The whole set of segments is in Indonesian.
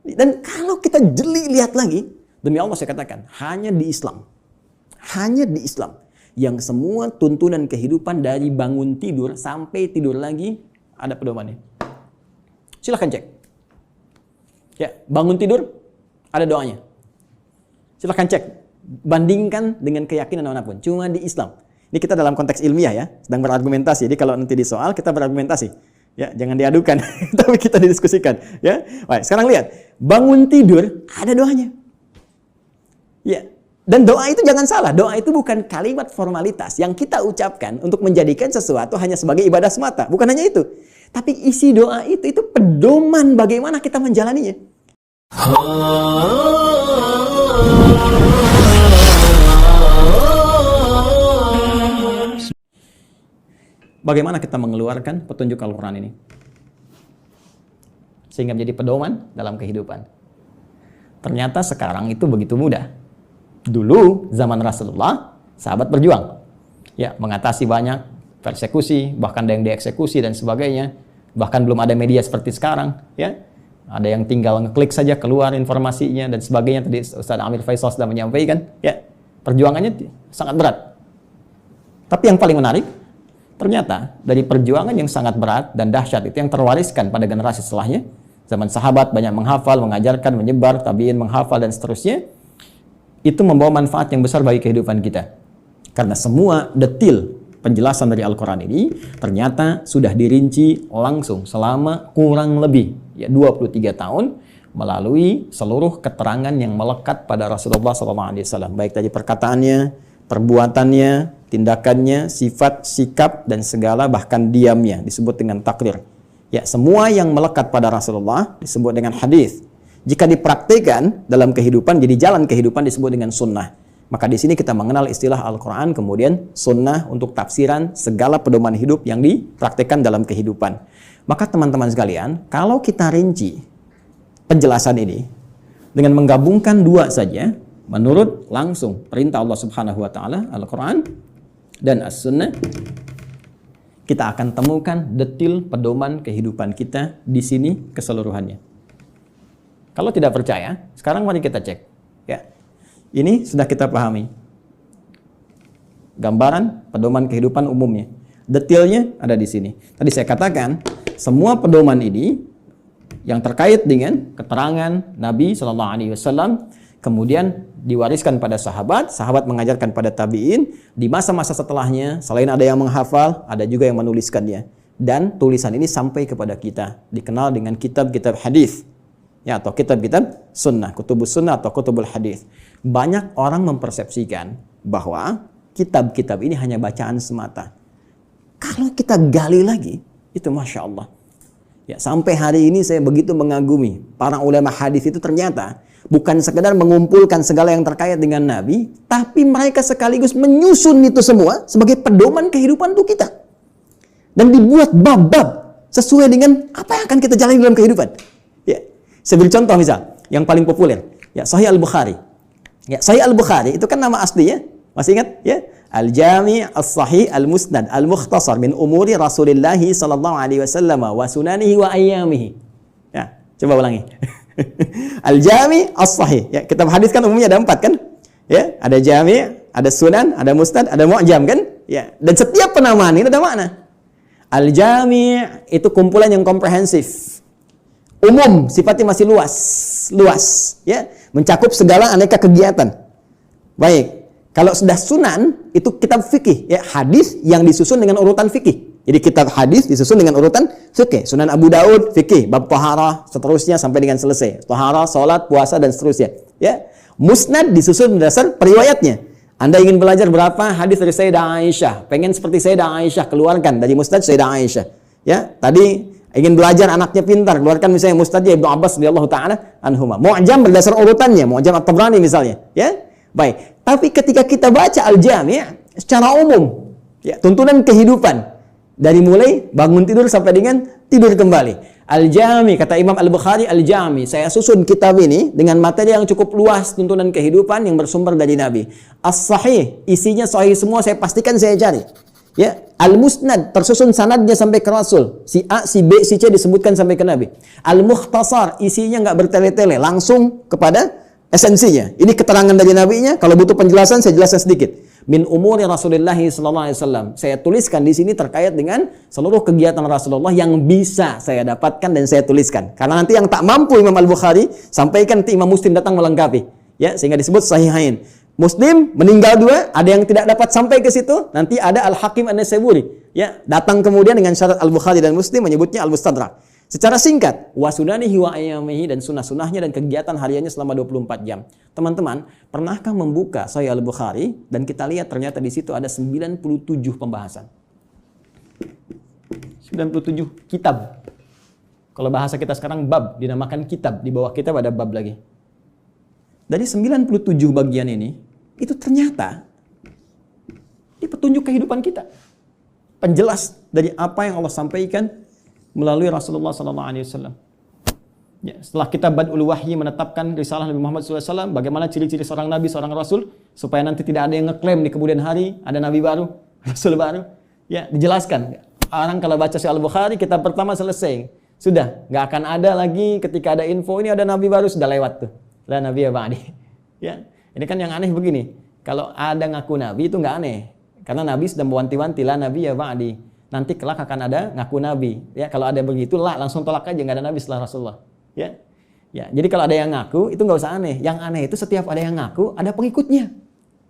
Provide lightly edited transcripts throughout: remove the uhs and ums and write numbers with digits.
Dan kalau kita jeli lihat lagi, demi Allah saya katakan, hanya di Islam yang semua tuntunan kehidupan dari bangun tidur sampai tidur lagi ada pedomannya. Silahkan cek. Ya, bangun tidur ada doanya. Silahkan cek. Bandingkan dengan keyakinan manapun. Cuma di Islam. Ini kita dalam konteks ilmiah ya, sedang berargumentasi. Jadi kalau nanti di soal kita berargumentasi. Ya, jangan diadukan, tapi kita didiskusikan. Ya, baik. Sekarang lihat, bangun tidur ada doanya. Ya, dan doa itu jangan salah. Doa itu bukan kalimat formalitas yang kita ucapkan untuk menjadikan sesuatu hanya sebagai ibadah semata. Bukan hanya itu. Tapi isi doa itu pedoman bagaimana kita menjalaninya. Bagaimana kita mengeluarkan petunjuk Al-Quran ini sehingga menjadi pedoman dalam kehidupan. Ternyata sekarang itu begitu mudah. Dulu zaman Rasulullah, sahabat berjuang, ya, mengatasi banyak persekusi, bahkan ada yang dieksekusi dan sebagainya. Bahkan belum ada media seperti sekarang, ya. Ada yang tinggal ngeklik saja keluar informasinya dan sebagainya. Tadi Ustaz Amir Faisal sudah menyampaikan, ya, perjuangannya sangat berat. Tapi yang paling menarik, ternyata dari perjuangan yang sangat berat dan dahsyat itu yang terwariskan pada generasi setelahnya. Zaman sahabat banyak menghafal, mengajarkan, menyebar, tabi'in menghafal dan seterusnya. Itu membawa manfaat yang besar bagi kehidupan kita. Karena semua detil penjelasan dari Al-Quran ini ternyata sudah dirinci langsung selama kurang lebih 23 tahun melalui seluruh keterangan yang melekat pada Rasulullah SAW. Baik dari perkataannya, perbuatannya, tindakannya, sifat, sikap, dan segala bahkan diamnya disebut dengan takrir. Ya, semua yang melekat pada Rasulullah disebut dengan hadis. Jika dipraktikkan dalam kehidupan, jadi jalan kehidupan disebut dengan sunnah. Maka di sini kita mengenal istilah Al-Quran, kemudian sunnah untuk tafsiran segala pedoman hidup yang dipraktikkan dalam kehidupan. Maka teman-teman sekalian, kalau kita rinci penjelasan ini dengan menggabungkan dua saja, menurut langsung perintah Allah Subhanahu wa taala, Al-Quran dan As-Sunnah, kita akan temukan detil pedoman kehidupan kita di sini keseluruhannya. Kalau tidak percaya, sekarang mari kita cek. Ya, ini sudah kita pahami. Gambaran pedoman kehidupan umumnya. Detilnya ada di sini. Tadi saya katakan, semua pedoman ini yang terkait dengan keterangan Nabi SAW, kemudian diwariskan pada sahabat, sahabat mengajarkan pada tabi'in, di masa-masa setelahnya, selain ada yang menghafal, ada juga yang menuliskannya. Dan tulisan ini sampai kepada kita, dikenal dengan kitab-kitab hadis. Ya, atau kitab-kitab sunnah, kutubus sunnah atau kutubul hadis. Banyak orang mempersepsikan bahwa kitab-kitab ini hanya bacaan semata. Kalau kita gali lagi, itu Masya Allah. Ya, sampai hari ini saya begitu mengagumi para ulama hadis itu ternyata bukan sekedar mengumpulkan segala yang terkait dengan Nabi, tapi mereka sekaligus menyusun itu semua sebagai pedoman kehidupan untuk kita. Dan dibuat bab-bab sesuai dengan apa yang akan kita jalani dalam kehidupan. Ya. Saya beri contoh misal, yang paling populer, ya, Sahih Al-Bukhari. Ya, Sahih Al-Bukhari itu kan nama aslinya, masih ingat? Ya, Al-Jami' As-Sahih Al-Musnad Al-Mukhtasar min umuri Rasulillah sallallahu alaihi wasallam wa sunanihi wa ayyamihi. Ya, coba ulangi. Al-Jami' As-Sahih. Ya, kitab hadis kan umumnya ada 4 kan? Ya, ada Jami', ada Sunan, ada Musnad, ada Mu'jam kan? Ya, dan setiap penamaan ini ada makna. Al-Jami' itu kumpulan yang komprehensif. Umum, sifatnya masih luas, ya, mencakup segala aneka kegiatan. Baik, kalau sudah sunan, itu kitab fikih, ya, hadis yang disusun dengan urutan fikih. Jadi kitab hadis disusun dengan urutan fikih. Sunan Abu Daud, fikih, bab taharah, seterusnya sampai dengan selesai. Taharah, salat, puasa, dan seterusnya. Ya, Musnad disusun berdasar periwayatnya. Anda ingin belajar berapa hadis dari Sayyidah Aisyah, pengen seperti Sayyidah Aisyah, keluarkan dari Musnad Sayyidah Aisyah. Ya, tadi ingin belajar anaknya pintar, keluarkan misalnya Musnadnya Ibnu Abbas radhiyallahu taala anhuma. Mu'jam berdasar urutannya, Mu'jam At-Tabrani misalnya, ya. Baik. Tapi ketika kita baca Al-Jami' secara umum, ya, tuntunan kehidupan dari mulai bangun tidur sampai dengan tidur kembali. Al-Jami', kata Imam Al-Bukhari, Al-Jami', saya susun kitab ini dengan materi yang cukup luas, tuntunan kehidupan yang bersumber dari Nabi. As-Sahih, isinya sahih semua, saya pastikan saya cari. Ya, Al-Musnad tersusun sanadnya sampai ke Rasul. Si A, si B, si C disebutkan sampai ke Nabi. Al-Mukhtasar isinya nggak bertele-tele, langsung kepada esensinya. Ini keterangan dari nabinya. Kalau butuh penjelasan saya jelaskan sedikit. Min umuri Rasulullah sallallahu alaihi wasallam. Saya tuliskan di sini terkait dengan seluruh kegiatan Rasulullah yang bisa saya dapatkan dan saya tuliskan. Karena nanti yang tak mampu Imam Al-Bukhari sampaikan nanti Imam Muslim datang melengkapi. Ya, sehingga disebut sahihain. Muslim meninggal dua, ada yang tidak dapat sampai ke situ, nanti ada Al-Hakim An-Naisaburi, ya, datang kemudian dengan syarat Al-Bukhari dan Muslim menyebutnya Al-Mustadrak. Secara singkat, wa sunanihi wa ayyamihi, dan sunah-sunahnya dan kegiatan hariannya selama 24 jam. Teman-teman, pernahkah membuka Sahih Al-Bukhari dan kita lihat ternyata di situ ada 97 pembahasan. 97 kitab. Kalau bahasa kita sekarang bab, dinamakan kitab, di bawah kitab ada bab lagi. Dari 97 bagian ini, itu ternyata ini petunjuk kehidupan kita. Penjelas dari apa yang Allah sampaikan melalui Rasulullah SAW. Ya, setelah kita Badul Wahyi menetapkan risalah Nabi Muhammad SAW, bagaimana ciri-ciri seorang Nabi, seorang Rasul, supaya nanti tidak ada yang ngeklaim di kemudian hari, ada Nabi baru, Rasul baru. Ya, dijelaskan. Orang kalau baca Sahih Al-Bukhari, kitab pertama selesai. Sudah, nggak akan ada lagi ketika ada info ini ada Nabi baru, sudah lewat tuh. Lah Nabi ya ba'di. Ya. Ini kan yang aneh begini, kalau ada ngaku Nabi itu nggak aneh, karena Nabi sudah mewanti-wanti lah Nabi ya ba'di. Nanti kelak akan ada ngaku Nabi. Ya, kalau ada begitu lah langsung tolak aja, nggak ada Nabi setelah Rasulullah. Ya, ya. Jadi kalau ada yang ngaku itu nggak usah aneh. Yang aneh itu setiap ada yang ngaku ada pengikutnya.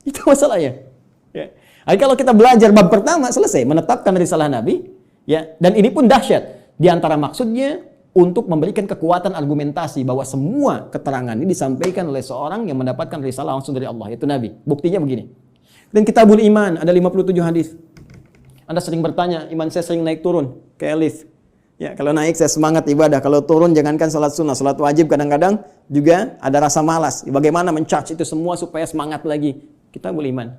Itu masalahnya. Ya. Jadi kalau kita belajar bab pertama selesai menetapkan risalah Nabi, ya, dan ini pun dahsyat. Di antara maksudnya untuk memberikan kekuatan argumentasi bahwa semua keterangan ini disampaikan oleh seorang yang mendapatkan risalah langsung dari Allah, yaitu Nabi. Buktinya begini. Dan Kitabul Iman ada 57 hadis. Anda sering bertanya, iman saya sering naik turun kayak lift. Ya, kalau naik saya semangat ibadah, kalau turun jangankan salat sunnah, salat wajib kadang-kadang juga ada rasa malas. Bagaimana men-charge itu semua supaya semangat lagi? Kitabul Iman.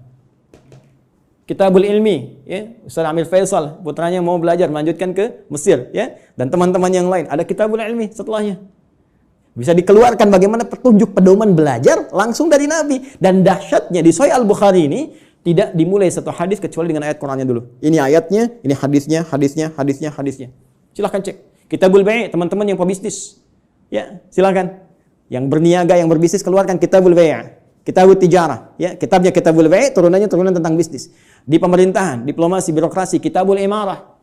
Kitabul Ilmi, ya, Ustaz Amir Faisal, putranya mau belajar melanjutkan ke Mesir, ya, dan teman-teman yang lain, ada Kitabul Ilmi setelahnya. Bisa dikeluarkan bagaimana petunjuk pedoman belajar langsung dari Nabi. Dan dahsyatnya di Sahih Al-Bukhari ini tidak dimulai satu hadis kecuali dengan ayat Qur'annya dulu. Ini ayatnya, ini hadisnya, hadisnya. Silahkan cek. Kitabul Bai', teman-teman yang pebisnis, ya, silakan. Yang berniaga, yang berbisnis, keluarkan Kitabul Bai'. Kitabul Tijarah, ya, kitabnya Kitabul Bai', turunannya turunan tentang bisnis. Di pemerintahan, diplomasi, birokrasi, Kitabul Imarah.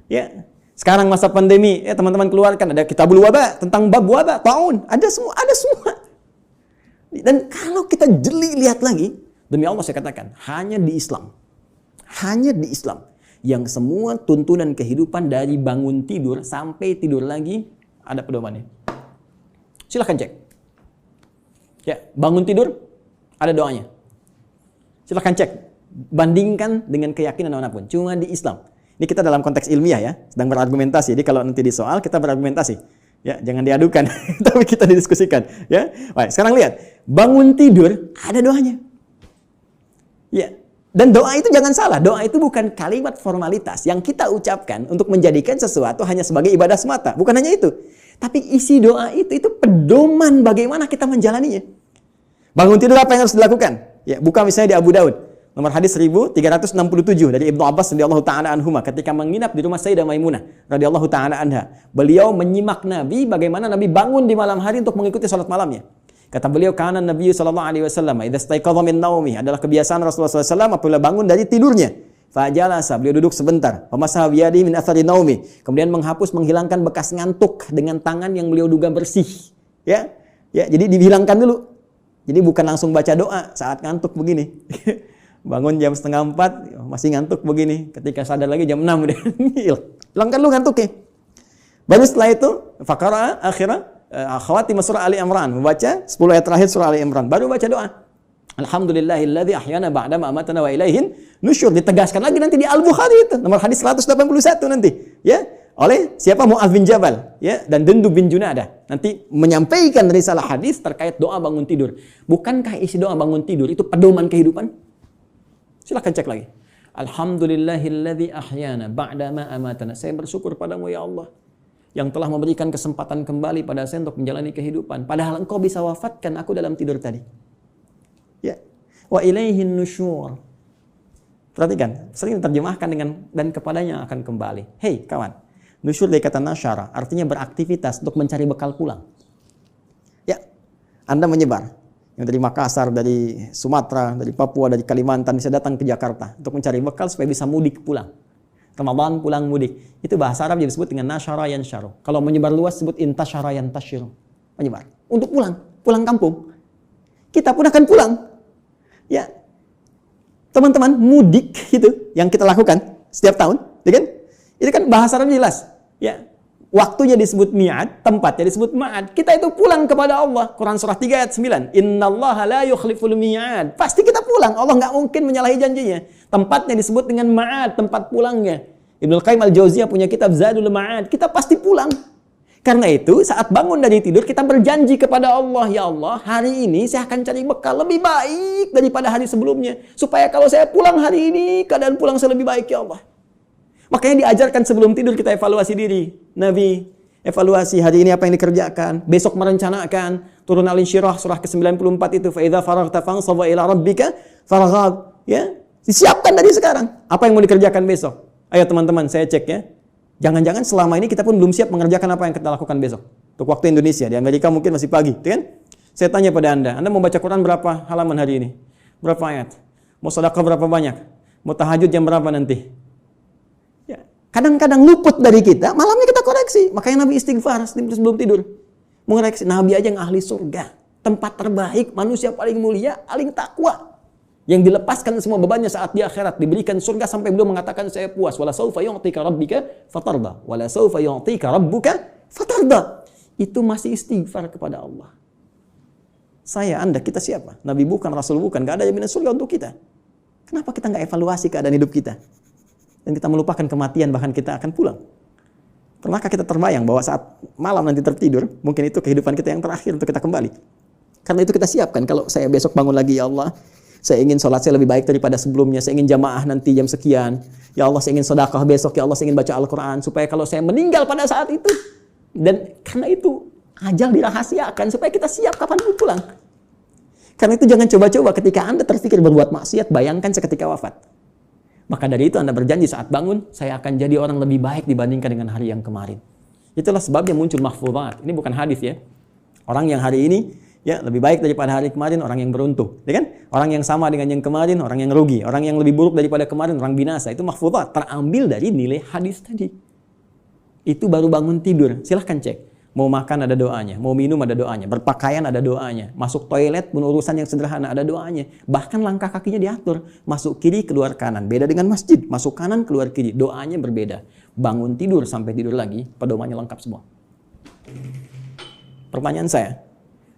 Ya. Sekarang masa pandemi, ya teman-teman keluarkan ada Kitabul Waba, tentang bab wabah, taun, ada semua. Dan kalau kita jeli lihat lagi, demi Allah saya katakan, hanya di Islam yang semua tuntunan kehidupan dari bangun tidur sampai tidur lagi ada pedomannya. Silahkan cek. Ya, bangun tidur ada doanya. Silahkan cek, bandingkan dengan keyakinan manapun. Cuma di Islam. Ini kita dalam konteks ilmiah ya, sedang berargumentasi. Jadi kalau nanti di soal kita berargumentasi. Ya, jangan diadukan, tapi kita didiskusikan. Ya, baik. Sekarang lihat, bangun tidur ada doanya. Ya, dan doa itu jangan salah. Doa itu bukan kalimat formalitas yang kita ucapkan untuk menjadikan sesuatu hanya sebagai ibadah semata. Bukan hanya itu. Tapi isi doa itu pedoman bagaimana kita menjalaninya. Bangun tidur apa yang harus dilakukan? Ya, buka misalnya di Abu Daud, nomor hadis 1367 dari Ibnu Abbas radhiyallahu taala anhuma ketika menginap di rumah Sayyidah Maimunah radhiyallahu taala anha. Beliau menyimak Nabi bagaimana Nabi bangun di malam hari untuk mengikuti salat malamnya. Kata beliau, kana Nabi sallallahu alaihi wasallam idza istaiqadha min naumi, adalah kebiasaan Rasulullah SAW apabila bangun dari tidurnya. Fajalasa, beliau duduk sebentar. Pemasaha biyadi min athari naumi, kemudian menghilangkan bekas ngantuk dengan tangan yang beliau duga bersih. Ya, jadi dihilangkan dulu. Jadi bukan langsung baca doa saat ngantuk begini. Bangun jam 3:30 masih ngantuk begini. Ketika sadar lagi jam 6 udah hilangkan lu ngantuknya. Baru setelah itu faqara akhirah khawatim surah Ali Imran, membaca 10 ayat terakhir surah Ali Imran. Baru baca doa. Alhamdulillahilladzi ahyana ba'da ma amatana wa ilaihin nusyur. Ditegaskan lagi nanti di Al-Bukhari itu nomor hadis 181 nanti, ya. Oleh siapa? Mu'adz bin Jabal, ya, dan Jundub bin Junadah. Nanti menyampaikan risalah hadis terkait doa bangun tidur. Bukankah isi doa bangun tidur itu pedoman kehidupan? Silakan cek lagi. Alhamdulillahilladzi ahyana ba'da ma amatana. Saya bersyukur padamu ya Allah yang telah memberikan kesempatan kembali pada saya untuk menjalani kehidupan. Padahal Engkau bisa wafatkan aku dalam tidur tadi. Ya. Wa ilaihin nusyur. Perhatikan, sering diterjemahkan dengan dan kepadanya akan kembali. Hei kawan, nusyur dari kata nasyara artinya beraktivitas untuk mencari bekal pulang. Ya, Anda menyebar. Yang dari Makassar, dari Sumatera, dari Papua, dari Kalimantan bisa datang ke Jakarta untuk mencari bekal supaya bisa mudik pulang. Ramadan pulang mudik. Itu bahasa Arab yang disebut dengan nasyara yansyaru. Kalau menyebar luas disebut intasyara yantasyiru. Menyebar. Untuk pulang kampung. Kita pun akan pulang. Ya. Teman-teman, mudik itu yang kita lakukan setiap tahun, ya kan? Itu kan bahasa Arab jelas. Ya. Waktunya disebut mi'ad, tempatnya disebut ma'ad. Kita itu pulang kepada Allah. Quran surah 3 ayat 9. Innallaha la yukhliful mi'ad. Pasti kita pulang. Allah nggak mungkin menyalahi janjinya. Tempatnya disebut dengan ma'ad, tempat pulangnya. Ibnu Qayyim al-Jauziyah punya kitab Zadul Ma'ad. Kita pasti pulang. Karena itu saat bangun dari tidur kita berjanji kepada Allah, ya Allah, hari ini saya akan cari bekal lebih baik daripada hari sebelumnya. Supaya kalau saya pulang hari ini, keadaan pulang saya lebih baik, ya Allah. Makanya diajarkan sebelum tidur kita evaluasi diri. Nabi evaluasi hari ini apa yang dikerjakan, besok merencanakan. Turun Al-Insyirah surah ke-94 itu, fa idza faraghta fansab ila rabbika farghab, ya. Disiapkan dari sekarang apa yang mau dikerjakan besok. Ayo teman-teman, saya cek ya. Jangan-jangan selama ini kita pun belum siap mengerjakan apa yang kita lakukan besok. Untuk waktu Indonesia, di Amerika mungkin masih pagi, kan? Saya tanya pada Anda mau baca Quran berapa halaman hari ini? Berapa ayat? Mau sedekah berapa banyak? Mau tahajud jam berapa nanti? Ya, kadang-kadang luput dari kita, malamnya kita koreksi. Makanya Nabi istighfar sebelum tidur. Mengoreksi, Nabi aja yang ahli surga. Tempat terbaik, manusia paling mulia, paling takwa. Yang dilepaskan semua bebannya saat di akhirat, diberikan surga sampai belum mengatakan saya puas. Wala saufa yu'tika rabbika fatarda. Wala saufa yu'tika rabbuka fatarda. Itu masih istighfar kepada Allah. Saya, Anda, kita siapa? Nabi bukan, Rasul bukan, gak ada jaminan surga untuk kita. Kenapa kita nggak evaluasi keadaan hidup kita? Dan kita melupakan kematian, bahkan kita akan pulang. Pernahkah kita terbayang bahwa saat malam nanti tertidur, mungkin itu kehidupan kita yang terakhir untuk kita kembali? Karena itu kita siapkan, kalau saya besok bangun lagi, ya Allah, saya ingin sholat saya lebih baik daripada sebelumnya. Saya ingin jamaah nanti jam sekian. Ya Allah, saya ingin sedekah besok. Ya Allah, saya ingin baca Al-Quran. Supaya kalau saya meninggal pada saat itu. Dan karena itu, ajal dirahasiakan. Supaya kita siap kapan pun pulang. Karena itu jangan coba-coba ketika Anda terpikir berbuat maksiat, bayangkan seketika wafat. Maka dari itu Anda berjanji saat bangun, saya akan jadi orang lebih baik dibandingkan dengan hari yang kemarin. Itulah sebabnya muncul mahfuzat. Ini bukan hadis ya. Orang yang hari ini ya lebih baik daripada hari kemarin, orang yang beruntung, ya kan? Orang yang sama dengan yang kemarin, orang yang rugi. Orang yang lebih buruk daripada kemarin, orang binasa. Itu mahfuzat, terambil dari nilai hadis tadi. Itu baru bangun tidur, silahkan cek. Mau makan ada doanya, mau minum ada doanya, berpakaian ada doanya, masuk toilet pun urusan yang sederhana ada doanya. Bahkan langkah kakinya diatur, masuk kiri keluar kanan. Beda dengan masjid, masuk kanan keluar kiri, doanya berbeda. Bangun tidur sampai tidur lagi, pedomannya lengkap semua. Pertanyaan saya,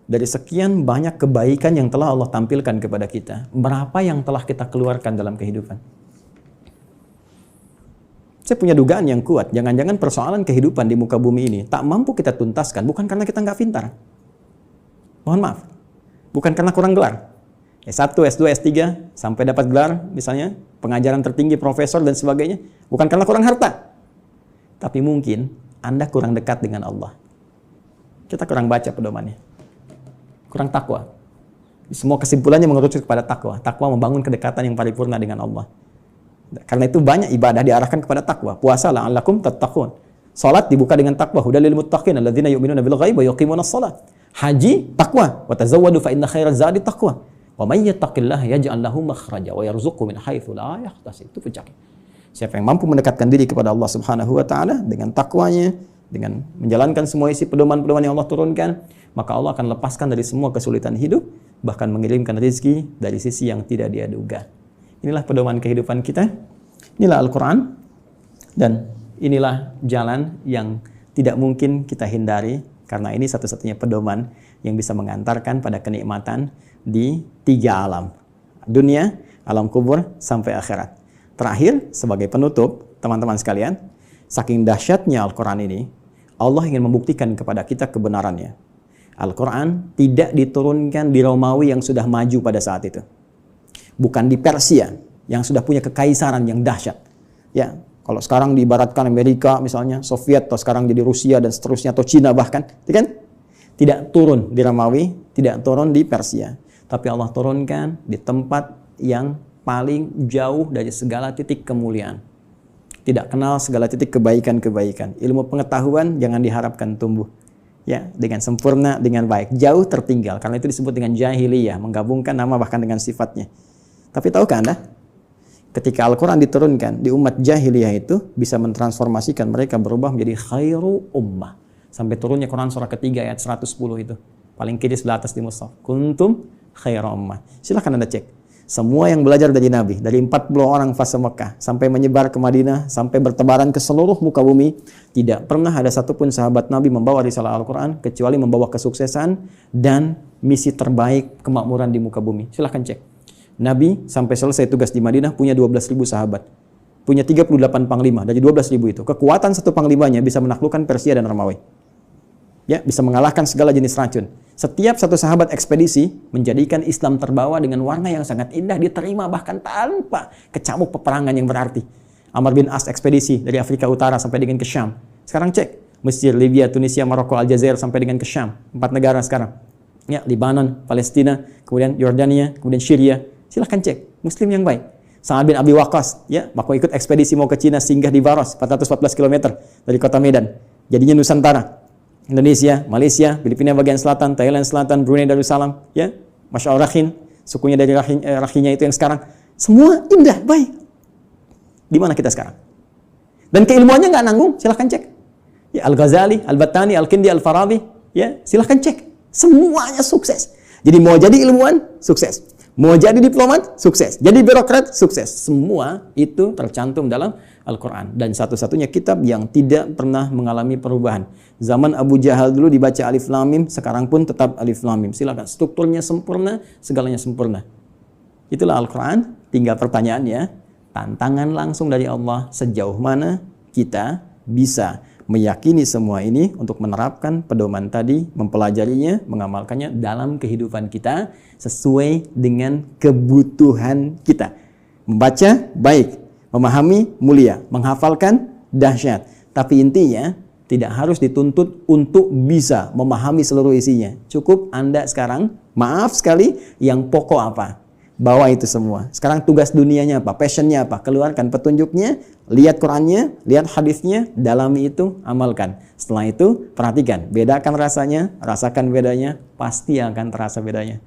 dari sekian banyak kebaikan yang telah Allah tampilkan kepada kita, berapa yang telah kita keluarkan dalam kehidupan? Saya punya dugaan yang kuat, jangan-jangan persoalan kehidupan di muka bumi ini tak mampu kita tuntaskan, bukan karena kita nggak pintar. Mohon maaf, bukan karena kurang gelar. S1, S2, S3, sampai dapat gelar, misalnya pengajaran tertinggi, profesor, dan sebagainya. Bukan karena kurang harta. Tapi mungkin Anda kurang dekat dengan Allah. Kita kurang baca pedomannya. Kurang takwa. Semua kesimpulannya mengerucut kepada takwa. Takwa membangun kedekatan yang paripurna dengan Allah. Karena itu banyak ibadah diarahkan kepada takwa. Puasa la'allakum tattaqun. Salat dibuka dengan takwa. Hudal lil muttaqin alladzina yu'minuna bil ghaib wa yuqimunas shalah. Haji takwa. Wa tazawwadu fa inna khairaz zadi taqwa. Wa may yattaqillaha yaj'al lahu makhraja wa yarzuqhu min haitsu la yahtasib. Itu pencak. Siapa yang mampu mendekatkan diri kepada Allah Subhanahu wa taala dengan takwanya, dengan menjalankan semua isi pedoman-pedoman yang Allah turunkan, maka Allah akan lepaskan dari semua kesulitan hidup, bahkan mengirimkan rezeki dari sisi yang tidak dia duga. Inilah pedoman kehidupan kita, inilah Al-Quran, dan inilah jalan yang tidak mungkin kita hindari, karena ini satu-satunya pedoman yang bisa mengantarkan pada kenikmatan di 3 alam. Dunia, alam kubur, sampai akhirat. Terakhir, sebagai penutup, teman-teman sekalian, saking dahsyatnya Al-Quran ini, Allah ingin membuktikan kepada kita kebenarannya. Al-Quran tidak diturunkan di Romawi yang sudah maju pada saat itu. Bukan di Persia yang sudah punya kekaisaran yang dahsyat. Ya, kalau sekarang diibaratkan Amerika misalnya, Soviet, atau sekarang jadi Rusia dan seterusnya, atau Cina bahkan, kan? Tidak turun di Romawi, tidak turun di Persia. Tapi Allah turunkan di tempat yang paling jauh dari segala titik kemuliaan. Tidak kenal segala titik kebaikan-kebaikan. Ilmu pengetahuan jangan diharapkan tumbuh. Ya, dengan sempurna, dengan baik. Jauh tertinggal. Karena itu disebut dengan jahiliyah. Menggabungkan nama bahkan dengan sifatnya. Tapi tahukah Anda? Ketika Al-Quran diturunkan di umat jahiliyah itu bisa mentransformasikan mereka berubah menjadi khairu ummah. Sampai turunnya Quran surah ketiga ayat 110 itu. Paling kiri sebelah atas di mushaf. Kuntum khairu ummah. Silahkan Anda cek. Semua yang belajar dari Nabi, dari 40 orang fase Mekah, sampai menyebar ke Madinah, sampai bertebaran ke seluruh muka bumi, tidak pernah ada satupun sahabat Nabi membawa risalah Al-Quran, kecuali membawa kesuksesan dan misi terbaik kemakmuran di muka bumi. Silahkan cek. Nabi sampai selesai tugas di Madinah punya 12.000 sahabat. Punya 38 panglima dari 12.000 itu. Kekuatan satu panglimanya bisa menaklukkan Persia dan Romawi. Ya, bisa mengalahkan segala jenis racun. Setiap satu sahabat ekspedisi menjadikan Islam terbawa dengan warna yang sangat indah, diterima bahkan tanpa kecamuk peperangan yang berarti. Amr bin As ekspedisi dari Afrika Utara sampai dengan ke Syam. Sekarang cek, Mesir, Libya, Tunisia, Maroko, Aljazair sampai dengan ke Syam. 4 negara sekarang. Ya, Libanon, Palestina, kemudian Yordania, kemudian Syria. Silahkan cek, Muslim yang baik. Sa'ad bin Abi Waqqas, ya, waktu ikut ekspedisi mau ke Cina, singgah di Baros, 414 km dari kota Medan. Jadinya Nusantara. Indonesia, Malaysia, Filipina bagian selatan, Thailand selatan, Brunei Darussalam, ya, Masya Allah Rakhin, sukunya dari Rakhinya itu yang sekarang, semua indah, baik. Di mana kita sekarang? Dan keilmuannya nggak nanggung, silahkan cek. Ya, Al-Ghazali, Al-Battani, Al-Kindi, Al-Farabi, ya, silahkan cek. Semuanya sukses. Jadi mau jadi ilmuwan, sukses. Mau jadi diplomat, sukses. Jadi birokrat, sukses. Semua itu tercantum dalam Al-Quran. Dan satu-satunya kitab yang tidak pernah mengalami perubahan. Zaman Abu Jahal dulu dibaca Alif Lam Mim, sekarang pun tetap Alif Lam Mim. Silakan, strukturnya sempurna, segalanya sempurna. Itulah Al-Quran. Tinggal pertanyaannya, tantangan langsung dari Allah, sejauh mana kita bisa meyakini semua ini untuk menerapkan pedoman tadi, mempelajarinya, mengamalkannya dalam kehidupan kita sesuai dengan kebutuhan kita. Membaca, baik. Memahami, mulia. Menghafalkan, dahsyat. Tapi intinya, tidak harus dituntut untuk bisa memahami seluruh isinya. Cukup Anda sekarang, maaf sekali, yang pokok apa? Bawa itu semua. Sekarang tugas dunianya apa? Passionnya apa? Keluarkan petunjuknya, lihat Qurannya, lihat hadisnya, dalami itu, amalkan. Setelah itu, perhatikan. Bedakan rasanya, rasakan bedanya, pasti akan terasa bedanya.